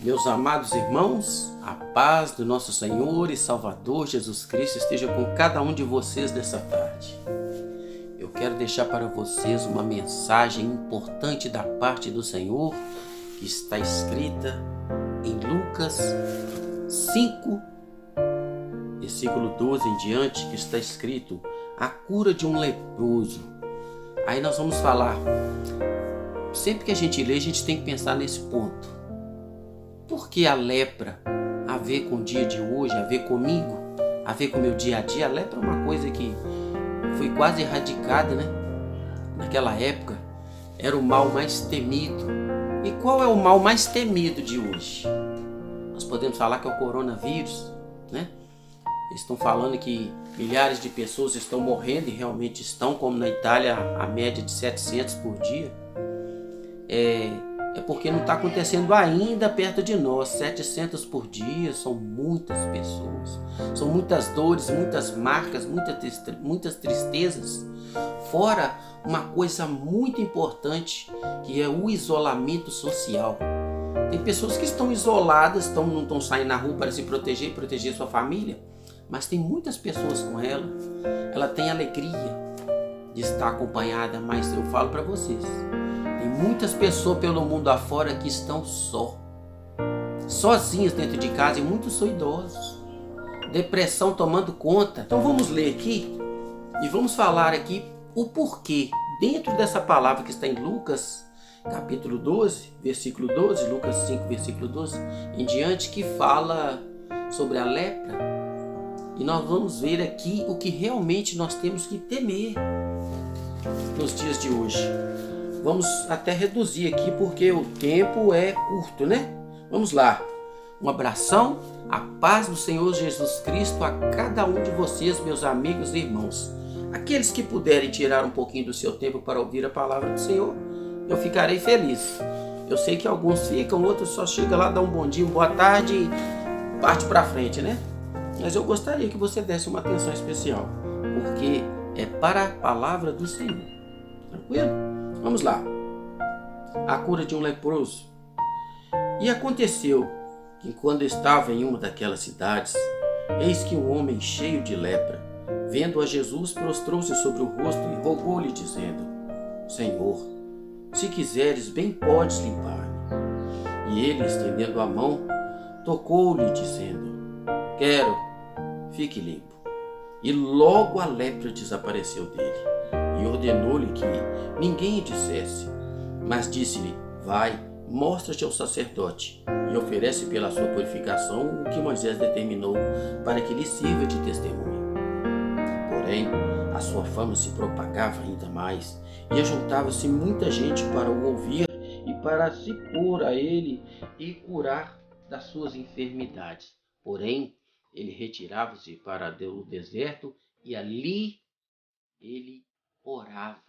Meus amados irmãos, a paz do nosso Senhor e Salvador Jesus Cristo esteja com cada um de vocês nessa tarde. Eu quero deixar para vocês uma mensagem importante da parte do Senhor que está escrita em Lucas 5, versículo 12 em diante, que está escrito a cura de um leproso. Aí nós vamos falar, sempre que a gente lê, a gente tem que pensar nesse ponto. Por que a lepra a ver com o dia de hoje, a ver comigo, a ver com o meu dia a dia? A lepra é uma coisa que foi quase erradicada, né? Naquela época era o mal mais temido. E qual é o mal mais temido de hoje? Nós podemos falar que é o coronavírus, né? Eles estão falando que milhares de pessoas estão morrendo, e realmente estão, como na Itália, a média de 700 por dia. É porque não está acontecendo ainda perto de nós. 700 por dia são muitas pessoas, são muitas dores, muitas marcas, muitas tristezas. Fora uma coisa muito importante, que é o isolamento social. Tem pessoas que estão isoladas, não estão saindo na rua para se proteger e proteger sua família, mas tem muitas pessoas com ela. Ela tem alegria de estar acompanhada, mas eu falo para vocês, tem muitas pessoas pelo mundo afora que estão sozinhas dentro de casa, e muitos são idosos. Depressão tomando conta. Então vamos ler aqui e vamos falar aqui o porquê, dentro dessa palavra que está em Lucas capítulo 12, versículo 12, Lucas 5, versículo 12 em diante, que fala sobre a lepra. E nós vamos ver aqui o que realmente nós temos que temer nos dias de hoje. Vamos até reduzir aqui porque o tempo é curto, né? Vamos lá. Um abração, a paz do Senhor Jesus Cristo a cada um de vocês, meus amigos e irmãos. Aqueles que puderem tirar um pouquinho do seu tempo para ouvir a palavra do Senhor, eu ficarei feliz. Eu sei que alguns ficam, outros só chegam lá, dão um bom dia, boa tarde e parte para frente, né? Mas eu gostaria que você desse uma atenção especial, porque é para a palavra do Senhor. Tranquilo? Vamos lá. A cura de um leproso. E aconteceu que, quando estava em uma daquelas cidades, eis que um homem cheio de lepra, vendo a Jesus, prostrou-se sobre o rosto e rogou-lhe, dizendo: Senhor, se quiseres, bem podes limpar-me. E ele, estendendo a mão, tocou-lhe, dizendo: Quero, fique limpo. E logo a lepra desapareceu dele. E ordenou-lhe que ninguém dissesse, mas disse-lhe: Vai, mostra-te ao sacerdote e oferece pela sua purificação o que Moisés determinou, para que lhe sirva de testemunho. Porém, a sua fama se propagava ainda mais, e ajuntava-se muita gente para o ouvir e para se pôr a ele e curar das suas enfermidades. Porém, ele retirava-se para o deserto e ali ele orava.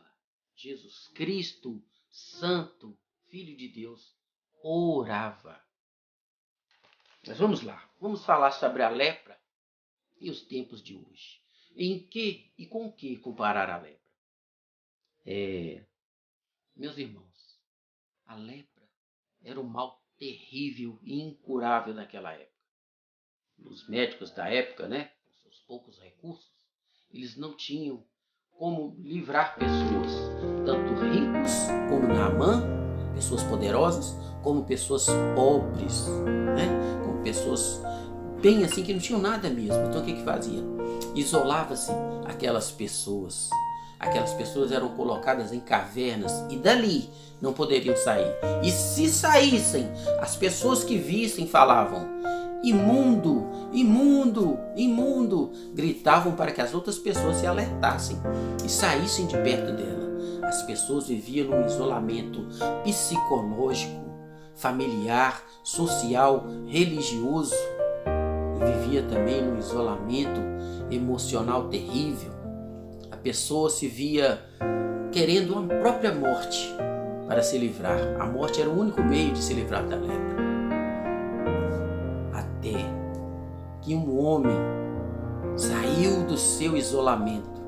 Jesus Cristo, Santo, Filho de Deus, orava. Mas vamos lá, vamos falar sobre a lepra e os tempos de hoje. Em que e com que comparar a lepra? Meus irmãos, a lepra era um mal terrível e incurável naquela época. Os médicos da época, né, com seus poucos recursos, eles não tinham como livrar pessoas, tanto ricos como Naamã, pessoas poderosas, como pessoas pobres, né? Como pessoas bem assim que não tinham nada mesmo. Então o que fazia? Isolava-se aquelas pessoas. Aquelas pessoas eram colocadas em cavernas e dali não poderiam sair. E se saíssem, as pessoas que vissem falavam: imundo, imundo, imundo, gritavam para que as outras pessoas se alertassem e saíssem de perto dela. As pessoas viviam num isolamento psicológico, familiar, social, religioso, e vivia também num isolamento emocional terrível. A pessoa se via querendo a própria morte para se livrar. A morte era o único meio de se livrar da lepra. Até que um homem saiu do seu isolamento.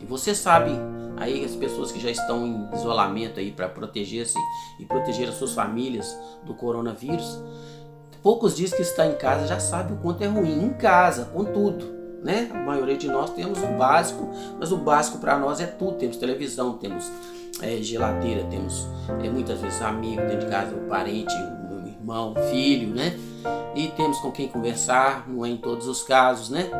E você sabe Aí as pessoas que já estão em isolamento aí para proteger-se e proteger as suas famílias do coronavírus, poucos dias que está em casa já sabe o quanto é ruim em casa, com tudo, né? A maioria de nós temos o básico, mas o básico para nós é tudo. Temos televisão, temos geladeira, temos muitas vezes amigo dentro de casa, o parente, o irmão, o filho, né? E temos com quem conversar, não é em todos os casos, né?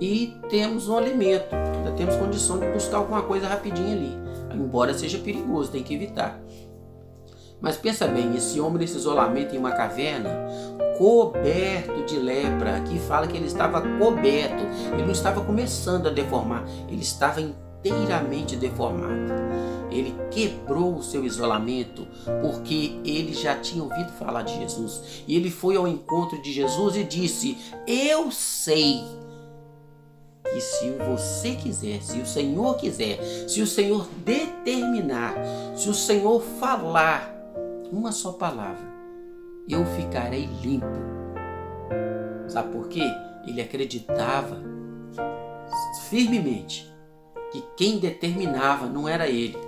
E temos um alimento, ainda temos condição de buscar alguma coisa rapidinho ali, embora seja perigoso, tem que evitar. Mas pensa bem, esse homem nesse isolamento em uma caverna, coberto de lepra, aqui fala que ele estava coberto, ele não estava começando a deformar, ele estava inteiramente deformado. Ele quebrou o seu isolamento porque ele já tinha ouvido falar de Jesus. E ele foi ao encontro de Jesus e disse: eu sei que se você quiser, se o Senhor quiser, se o Senhor determinar, se o Senhor falar uma só palavra, eu ficarei limpo. Sabe por quê? Ele acreditava firmemente que quem determinava não era ele.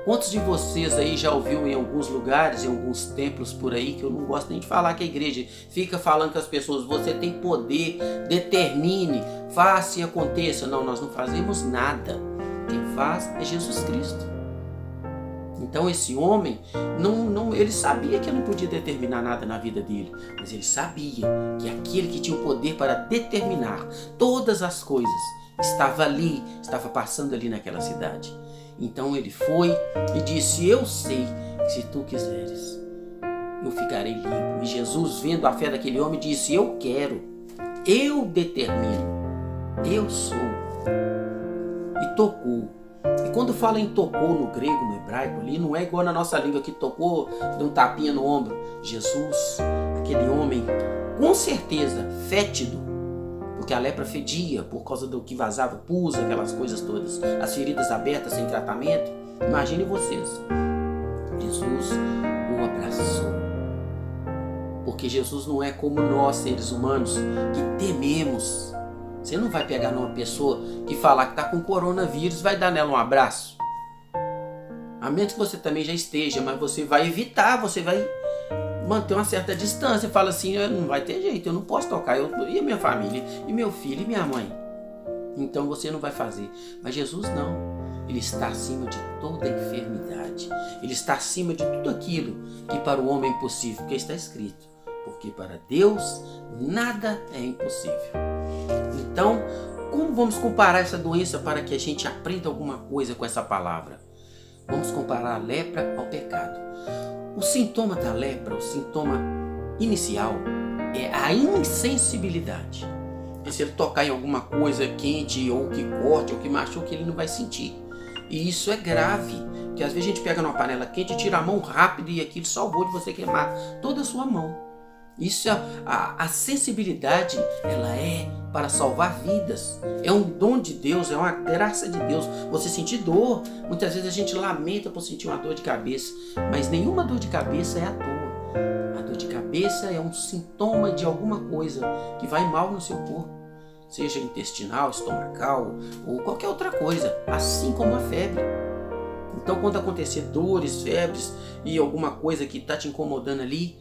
Quantos de vocês aí já ouviu em alguns lugares, em alguns templos por aí, que eu não gosto nem de falar que a igreja fica falando com as pessoas: você tem poder, determine, faça e aconteça. Não, nós não fazemos nada. Quem faz é Jesus Cristo. Então esse homem, ele sabia que não podia determinar nada na vida dele, mas ele sabia que aquele que tinha o poder para determinar todas as coisas estava ali, estava passando ali naquela cidade. Então ele foi e disse: eu sei que se tu quiseres, eu ficarei limpo. E Jesus, vendo a fé daquele homem, disse: eu quero, eu determino, eu sou. E tocou. E quando fala em tocou no grego, no hebraico ali, não é igual na nossa língua que tocou, deu um tapinha no ombro. Jesus, aquele homem, com certeza fétido, porque a lepra fedia por causa do que vazava, pus, aquelas coisas todas, as feridas abertas sem tratamento. Imagine vocês. Jesus o abraçou. Porque Jesus não é como nós, seres humanos, que tememos. Você não vai pegar numa pessoa que falar que está com coronavírus, vai dar nela um abraço. A menos que você também já esteja, mas você vai evitar, você vai manter uma certa distância. Fala assim: não vai ter jeito, eu não posso tocar, e a minha família, e meu filho, e minha mãe. Então você não vai fazer. Mas Jesus não. Ele está acima de toda enfermidade. Ele está acima de tudo aquilo que para o homem é impossível, porque está escrito: porque para Deus nada é impossível. Então, como vamos comparar essa doença para que a gente aprenda alguma coisa com essa palavra? Vamos comparar a lepra ao pecado. O sintoma da lepra, o sintoma inicial, é a insensibilidade. E se ele tocar em alguma coisa quente, ou que corte, ou que machuque, ele não vai sentir. E isso é grave, porque às vezes a gente pega numa panela quente, tira a mão rápido e aquilo salvou de você queimar toda a sua mão. Isso, a sensibilidade, ela é para salvar vidas. É um dom de Deus, é uma graça de Deus. Você sentir dor, muitas vezes a gente lamenta por sentir uma dor de cabeça, mas nenhuma dor de cabeça é à toa. A dor de cabeça é um sintoma de alguma coisa que vai mal no seu corpo, seja intestinal, estomacal ou qualquer outra coisa, assim como a febre. Então, quando acontecer dores, febres e alguma coisa que está te incomodando ali,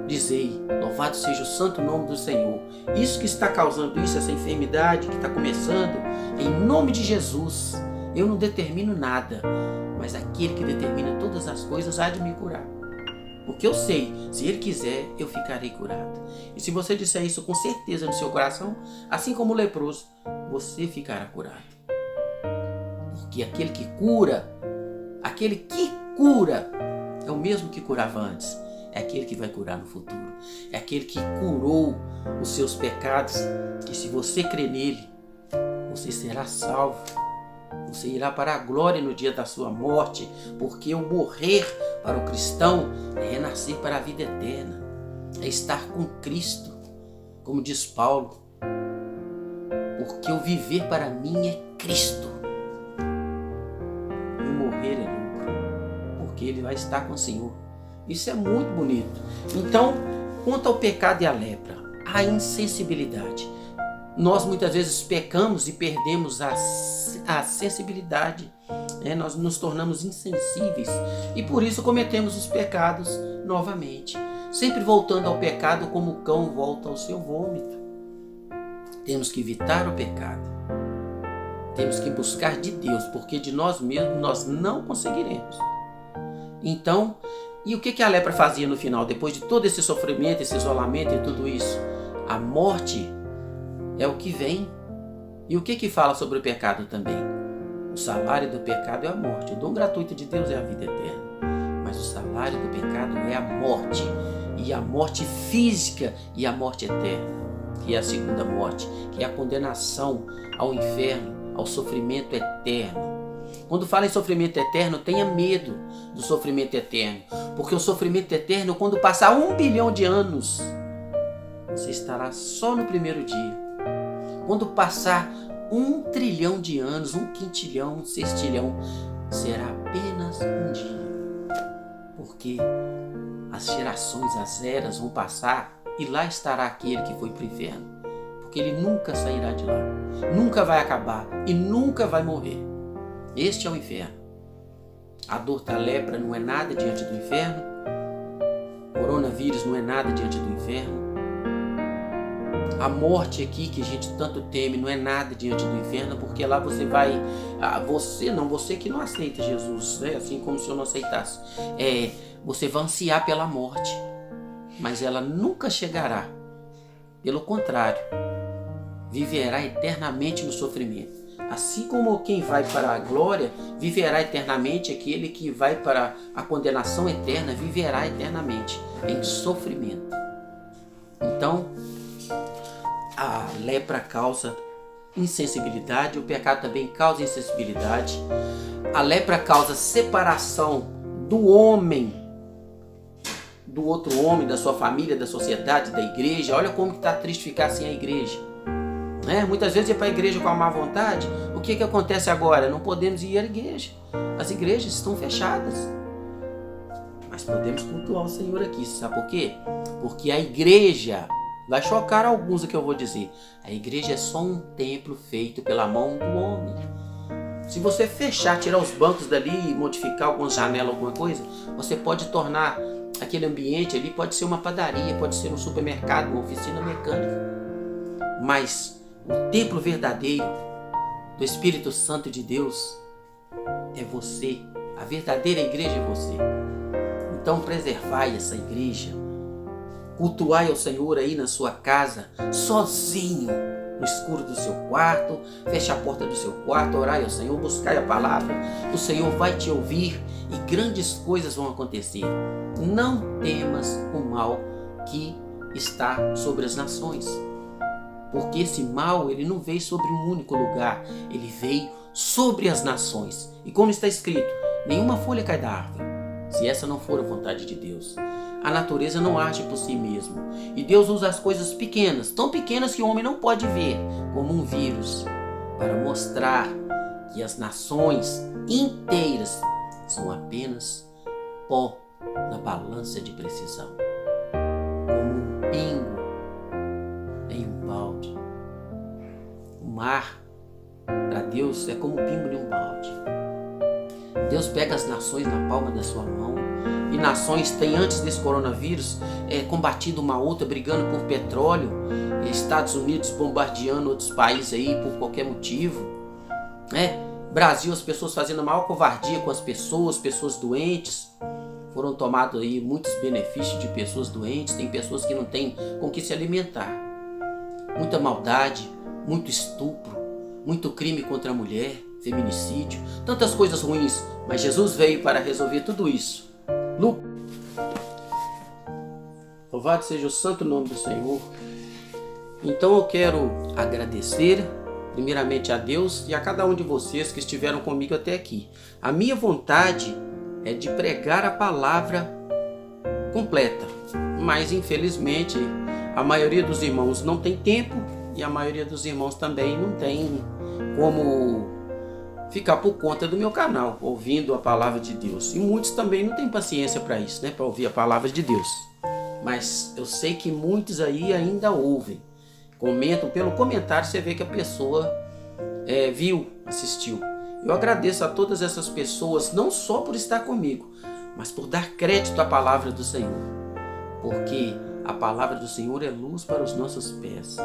dizei: louvado seja o santo nome do Senhor. Isso que está causando isso, essa enfermidade que está começando, em nome de Jesus, eu não determino nada, mas aquele que determina todas as coisas há de me curar. Porque eu sei, se Ele quiser, eu ficarei curado. E se você disser isso com certeza no seu coração, assim como o leproso, você ficará curado. Porque aquele que cura é o mesmo que curava antes. É aquele que vai curar no futuro. É aquele que curou os seus pecados, que se você crer nele, você será salvo. Você irá para a glória no dia da sua morte, porque o morrer para o cristão é renascer para a vida eterna. É estar com Cristo, como diz Paulo. Porque o viver para mim é Cristo. E o morrer é lucro, porque ele vai estar com o Senhor. Isso é muito bonito. Então, quanto ao pecado e à lepra, a insensibilidade. Nós muitas vezes pecamos e perdemos a sensibilidade Nós nos tornamos insensíveis e por isso cometemos os pecados novamente, sempre voltando ao pecado como o cão volta ao seu vômito. Temos que evitar o pecado, temos que buscar de Deus, porque de nós mesmos nós não conseguiremos. Então, e o que a lepra fazia no final, depois de todo esse sofrimento, esse isolamento e tudo isso? A morte é o que vem. E o que fala sobre o pecado também? O salário do pecado é a morte. O dom gratuito de Deus é a vida eterna. Mas o salário do pecado é a morte. E a morte física e a morte eterna, que é a segunda morte, que é a condenação ao inferno, ao sofrimento eterno. Quando fala em sofrimento eterno, tenha medo do sofrimento eterno. Porque o sofrimento eterno, quando passar 1 bilhão de anos, você estará só no primeiro dia. Quando passar 1 trilhão de anos, 1 quintilhão, 1 sextilhão, será apenas um dia. Porque as gerações, as eras vão passar e lá estará aquele que foi para o inferno. Porque ele nunca sairá de lá, nunca vai acabar e nunca vai morrer. Este é o inferno. A dor da lepra não é nada diante do inferno. Coronavírus não é nada diante do inferno. A morte aqui que a gente tanto teme não é nada diante do inferno, porque lá você vai, você que não aceita Jesus, né? Assim como se eu não aceitasse, você vai ansiar pela morte, mas ela nunca chegará. Pelo contrário, viverá eternamente no sofrimento. Assim como quem vai para a glória viverá eternamente, aquele que vai para a condenação eterna viverá eternamente em sofrimento. Então, a lepra causa insensibilidade, o pecado também causa insensibilidade. A lepra causa separação do homem, do outro homem, da sua família, da sociedade, da igreja. Olha como está triste ficar sem a igreja. Muitas vezes ir para a igreja com a má vontade. O que acontece agora? Não podemos ir à igreja. As igrejas estão fechadas. Mas podemos cultuar o Senhor aqui. Sabe por quê? Porque a igreja... vai chocar alguns o que eu vou dizer. A igreja é só um templo feito pela mão do homem. Se você fechar, tirar os bancos dali e modificar algumas janelas, alguma coisa, você pode tornar aquele ambiente ali, pode ser uma padaria, pode ser um supermercado, uma oficina mecânica. Mas o templo verdadeiro do Espírito Santo de Deus é você. A verdadeira igreja é você. Então preservai essa igreja. Cultuai ao Senhor aí na sua casa, sozinho, no escuro do seu quarto. Feche a porta do seu quarto, orai ao Senhor, buscai a palavra. O Senhor vai te ouvir e grandes coisas vão acontecer. Não temas o mal que está sobre as nações. Porque esse mal, ele não veio sobre um único lugar, ele veio sobre as nações. E como está escrito, nenhuma folha cai da árvore, se essa não for a vontade de Deus. A natureza não age por si mesmo. E Deus usa as coisas pequenas, tão pequenas que o homem não pode ver, como um vírus, para mostrar que as nações inteiras são apenas pó na balança de precisão. Como um pingo em um balde. O mar, para Deus, é como o pingo de um balde. Deus pega as nações na palma da sua mão. E nações têm, antes desse coronavírus, combatido uma outra, brigando por petróleo. Estados Unidos bombardeando outros países aí por qualquer motivo. Brasil, as pessoas fazendo a maior covardia com as pessoas doentes. Foram tomados aí muitos benefícios de pessoas doentes. Tem pessoas que não têm com que se alimentar. Muita maldade, muito estupro, muito crime contra a mulher, feminicídio, tantas coisas ruins. Mas Jesus veio para resolver tudo isso. Louvado seja o santo nome do Senhor. Então eu quero agradecer primeiramente a Deus e a cada um de vocês que estiveram comigo até aqui. A minha vontade é de pregar a palavra completa, mas infelizmente a maioria dos irmãos não tem tempo e a maioria dos irmãos também não tem como ficar por conta do meu canal, ouvindo a palavra de Deus. E muitos também não têm paciência para isso, para ouvir a palavra de Deus. Mas eu sei que muitos aí ainda ouvem. Comentam, pelo comentário você vê que a pessoa viu, assistiu. Eu agradeço a todas essas pessoas, não só por estar comigo, mas por dar crédito à palavra do Senhor. Porque a palavra do Senhor é luz para os nossos pés.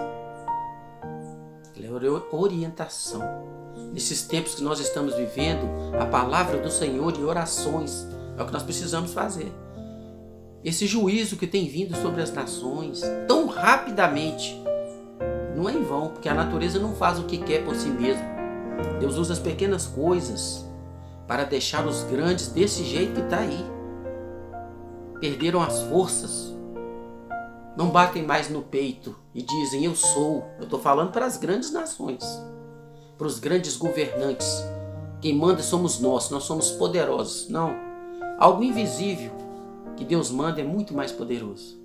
Ela é orientação. Nesses tempos que nós estamos vivendo, a palavra do Senhor e orações é o que nós precisamos fazer. Esse juízo que tem vindo sobre as nações tão rapidamente não é em vão, porque a natureza não faz o que quer por si mesma. Deus usa as pequenas coisas para deixar os grandes desse jeito que está aí. Perderam as forças, não batem mais no peito e dizem eu sou. Eu estou falando para as grandes nações, para os grandes governantes. Quem manda somos nós somos poderosos. Não, algo invisível que Deus manda é muito mais poderoso.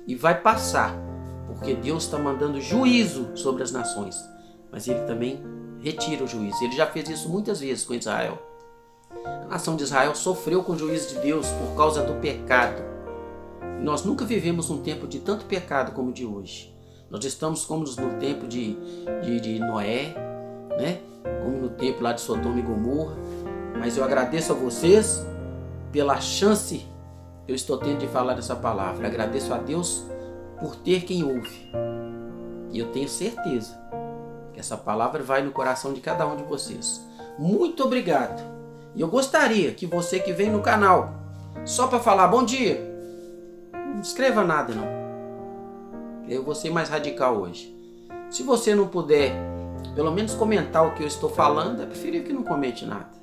E vai passar, porque Deus está mandando juízo sobre as nações. Mas Ele também retira o juízo. Ele já fez isso muitas vezes com Israel. A nação de Israel sofreu com o juízo de Deus por causa do pecado. Nós nunca vivemos um tempo de tanto pecado como o de hoje. Nós estamos como no tempo de Noé, né? Como no tempo lá de Sodoma e Gomorra. Mas eu agradeço a vocês pela chance que eu estou tendo de falar essa palavra. Agradeço a Deus por ter quem ouve. E eu tenho certeza que essa palavra vai no coração de cada um de vocês. Muito obrigado. E eu gostaria que você que vem no canal só para falar bom dia, não escreva nada não. Eu vou ser mais radical hoje. Se você não puder pelo menos comentar o que eu estou falando, é preferível que não comente nada.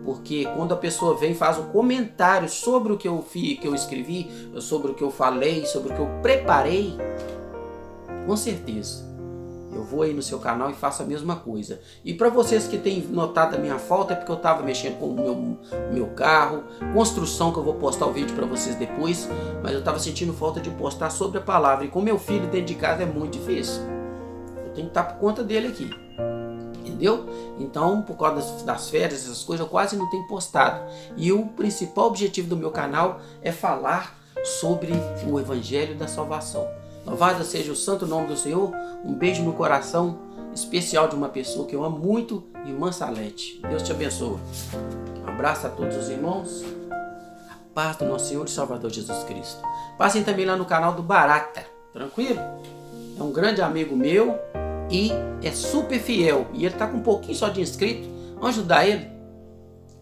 Porque quando a pessoa vem e faz um comentário sobre o que eu escrevi, sobre o que eu falei, sobre o que eu preparei, com certeza eu vou aí no seu canal e faço a mesma coisa. E para vocês que têm notado a minha falta, é porque eu estava mexendo com o meu carro, construção, que eu vou postar o vídeo para vocês depois, mas eu estava sentindo falta de postar sobre a palavra. E com meu filho dentro de casa é muito difícil. Eu tenho que estar por conta dele aqui. Entendeu? Então, por causa das férias, essas coisas, eu quase não tenho postado. E o principal objetivo do meu canal é falar sobre o Evangelho da Salvação. Louvado seja o santo nome do Senhor. Um beijo no coração especial de uma pessoa que eu amo muito, irmã Salete. Deus te abençoe. Um abraço a todos os irmãos. A paz do nosso Senhor e Salvador Jesus Cristo. Passem também lá no canal do Barata. Tranquilo? É um grande amigo meu. E é super fiel. E ele está com um pouquinho só de inscrito. Vamos ajudar ele.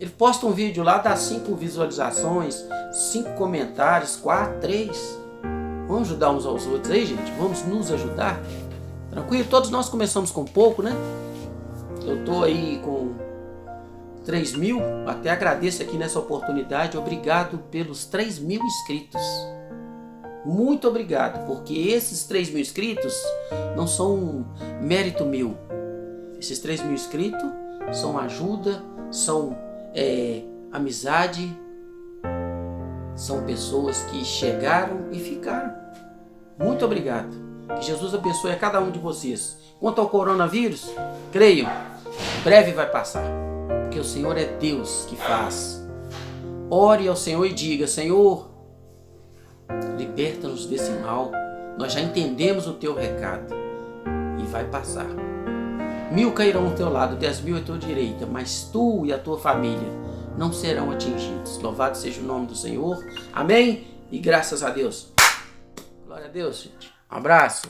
Ele posta um vídeo lá, dá 5 visualizações, 5 comentários, 4, 3. Vamos ajudar uns aos outros aí, gente. Vamos nos ajudar. Tranquilo? Todos nós começamos com pouco, né? Eu estou aí com 3.000. Até agradeço aqui nessa oportunidade. Obrigado pelos 3.000 inscritos. Muito obrigado, porque esses 3.000 inscritos não são um mérito meu. Esses 3.000 inscritos são ajuda, são amizade, são pessoas que chegaram e ficaram. Muito obrigado. Que Jesus abençoe a cada um de vocês. Quanto ao coronavírus, creio, breve vai passar, porque o Senhor é Deus que faz. Ore ao Senhor e diga: Senhor, liberta-nos desse mal. Nós já entendemos o teu recado. E vai passar. 1000 cairão ao teu lado, 10.000 à tua direita, mas tu e a tua família não serão atingidos. Louvado seja o nome do Senhor. Amém? E graças a Deus. Glória a Deus, gente. Um abraço.